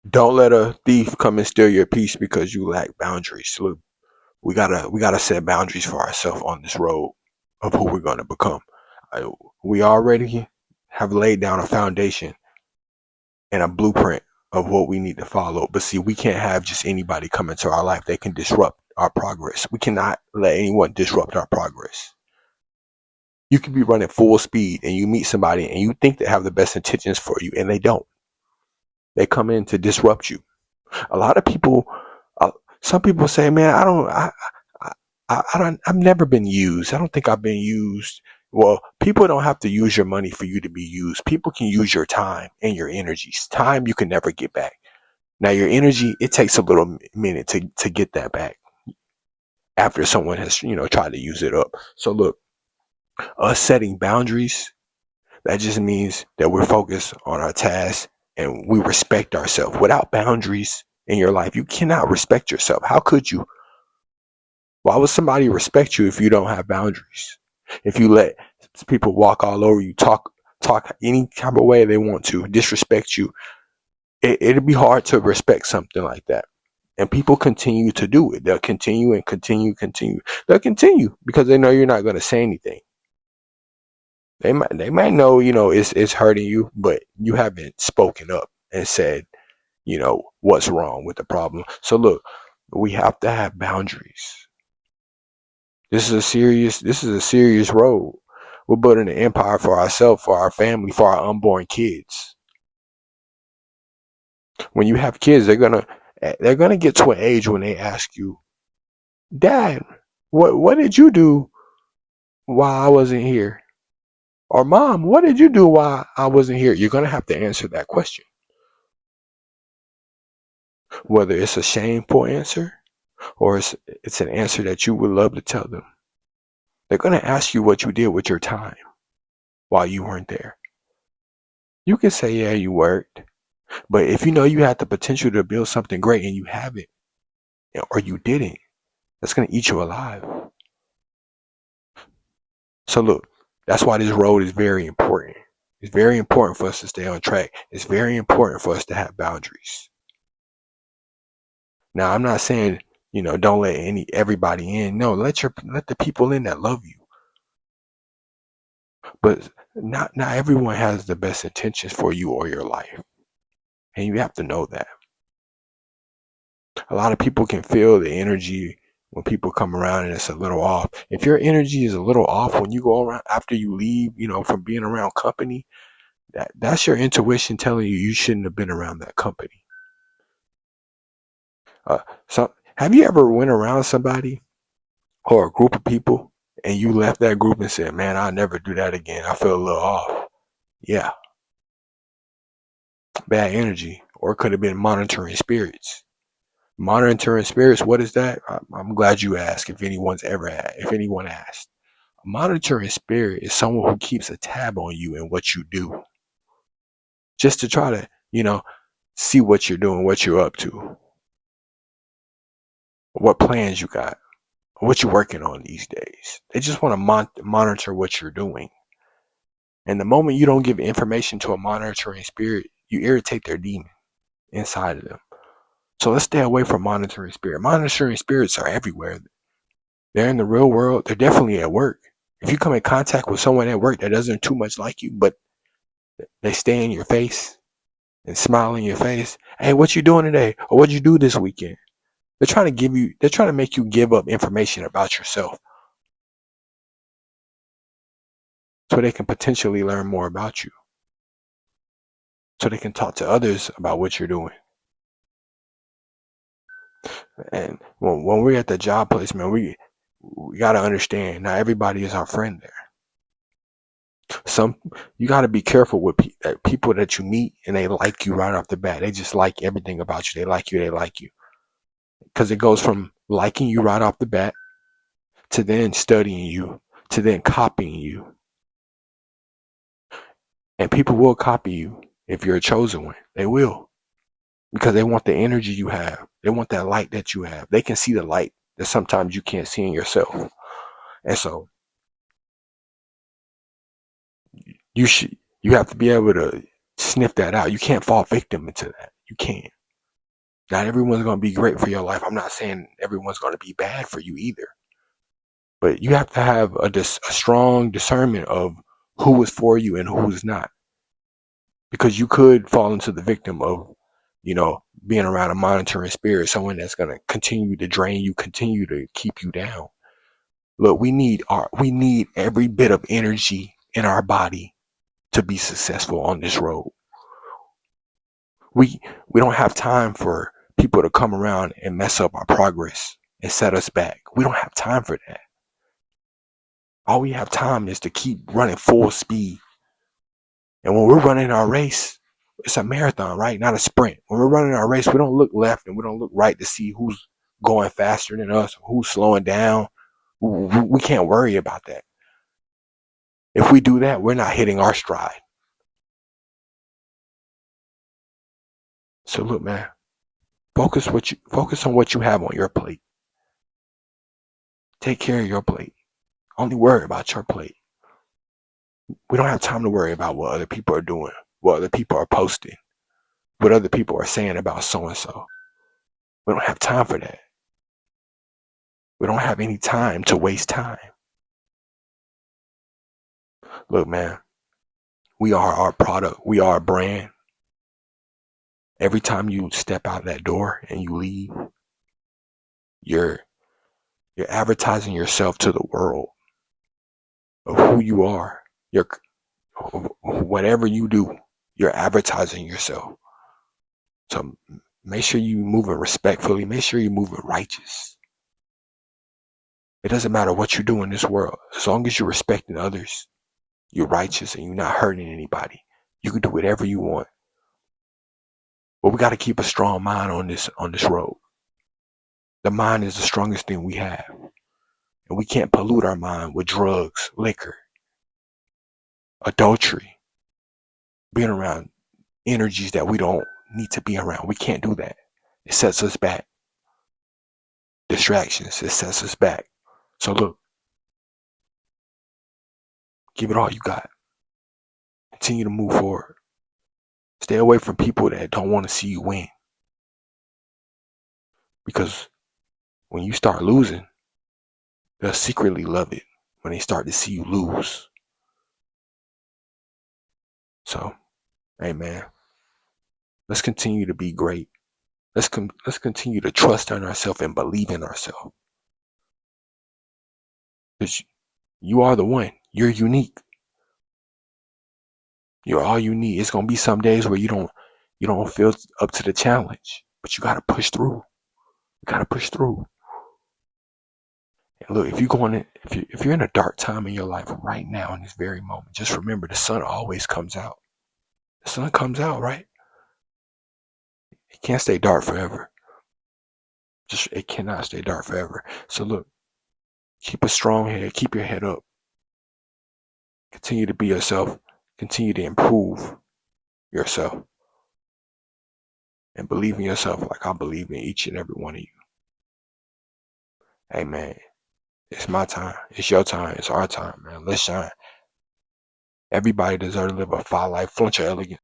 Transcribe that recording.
Don't let a thief come and steal your peace because you lack boundaries. Look, we gotta set boundaries for ourselves on this road of who we're gonna become. I, we already have laid down a foundation and a blueprint of what we need to follow. But see, we can't have just anybody come into our life. They can disrupt our progress. We cannot let anyone disrupt our progress. You can be running full speed and you meet somebody and you think they have the best intentions for you and they don't. They come in to disrupt you. A lot of people, uh, some people say, "Man, I've never been used. I don't think I've been used." Well, people don't have to use your money for you to be used. People can use your time and your energies. Time you can never get back. Now, your energy, it takes a little minute to get that back after someone has, tried to use it up. So look, us setting boundaries, that just means that we're focused on our tasks and we respect ourselves. Without boundaries in your life, you cannot respect yourself. How could you? Why would somebody respect you if you don't have boundaries? If you let people walk all over you, talk any type of way they want to, disrespect you, it'd be hard to respect something like that. And people continue to do it. They'll continue and continue. They'll continue because they know you're not going to say anything. They might know, it's hurting you, but you haven't spoken up and said, what's wrong with the problem. So look, we have to have boundaries. This is a serious road. We're building an empire for ourselves, for our family, for our unborn kids. When you have kids, they're gonna get to an age when they ask you, "Dad, what did you do while I wasn't here?" Or "Mom, what did you do while I wasn't here?" You're gonna have to answer that question, whether it's a shameful answer or it's an answer that you would love to tell them. They're gonna ask you what you did with your time while you weren't there. You can say, "Yeah, you worked," but if you know you had the potential to build something great and you haven't, or you didn't, that's gonna eat you alive. So look, that's why this road is very important. It's very important for us to stay on track. It's very important for us to have boundaries. Now, I'm not saying, don't let everybody in. No, let the people in that love you. But not everyone has the best intentions for you or your life. And you have to know that. A lot of people can feel the energy when people come around and it's a little off. If your energy is a little off when you go around after you leave, from being around company, that's your intuition telling you you shouldn't have been around that company. So have you ever went around somebody or a group of people and you left that group and said, "Man, I'll never do that again. I feel a little off." Yeah, bad energy. Or it could have been monitoring spirits. Monitoring spirits, what is that? I'm glad you asked if anyone asked. A monitoring spirit is someone who keeps a tab on you and what you do, just to try to, see what you're doing, what you're up to, what plans you got, what you're working on these days. They just want to monitor what you're doing. And the moment you don't give information to a monitoring spirit, you irritate their demon inside of them. So let's stay away from monitoring spirit. Monitoring spirits are everywhere. They're in the real world. They're definitely at work. If you come in contact with someone at work that doesn't too much like you, but they stay in your face and smile in your face, "Hey, what you doing today? Or what'd you do this weekend?" They're trying to make you give up information about yourself so they can potentially learn more about you. So they can talk to others about what you're doing. And when we're at the job place, man, we got to understand not everybody is our friend there. Some You got to be careful with people that you meet and they like you right off the bat. They just like everything about you. They like you. They like you because it goes from liking you right off the bat to then studying you to then copying you. And people will copy you if you're a chosen one. They will because they want the energy you have. They want that light that you have. They can see the light that sometimes you can't see in yourself. And so you have to be able to sniff that out. You can't fall victim into that. You can't. Not everyone's going to be great for your life. I'm not saying everyone's going to be bad for you either. But you have to have a strong discernment of who is for you and who is not. Because you could fall into the victim of, being around a monitoring spirit, someone that's going to continue to drain you, continue to keep you down. Look, we need every bit of energy in our body to be successful on this road. We don't have time for people to come around and mess up our progress and set us back. We don't have time for that. All we have time is to keep running full speed. And when we're running our race, it's a marathon, right? Not a sprint. When we're running our race, we don't look left and we don't look right to see who's going faster than us, who's slowing down. We can't worry about that. If we do that, we're not hitting our stride. So look, man, focus on what you have on your plate. Take care of your plate. Only worry about your plate. We don't have time to worry about what other people are doing, what other people are posting, what other people are saying about so and so. We don't have time for that. We don't have any time to waste time. Look, man, we are our product. We are a brand. Every time you step out that door and you leave, you're advertising yourself to the world of who you are. Whatever you do, you're advertising yourself. So make sure you move it respectfully. Make sure you move it righteous. It doesn't matter what you do in this world. As long as you're respecting others, you're righteous and you're not hurting anybody, you can do whatever you want. But we got to keep a strong mind on this road. The mind is the strongest thing we have. And we can't pollute our mind with drugs, liquor, adultery, being around energies that we don't need to be around. We can't do that. It sets us back. Distractions, it sets us back. So look, give it all you got. Continue to move forward. Stay away from people that don't want to see you win. Because when you start losing, they'll secretly love it when they start to see you lose. So, hey man, let's continue to be great. Let's continue to trust in ourselves and believe in ourselves. Because you are the one. You're unique. You're all you need. It's gonna be some days where you don't feel up to the challenge, but you gotta push through. You gotta push through. And look, if you're in a dark time in your life right now in this very moment, just remember the sun always comes out. The sun comes out, right? It can't stay dark forever. It cannot stay dark forever. So look, keep a strong head, keep your head up. Continue to be yourself. Continue to improve yourself. And believe in yourself like I believe in each and every one of you. Hey man, it's my time. It's your time. It's our time, man. Let's shine. Everybody deserves to live a fire life. Flaunt your elegance.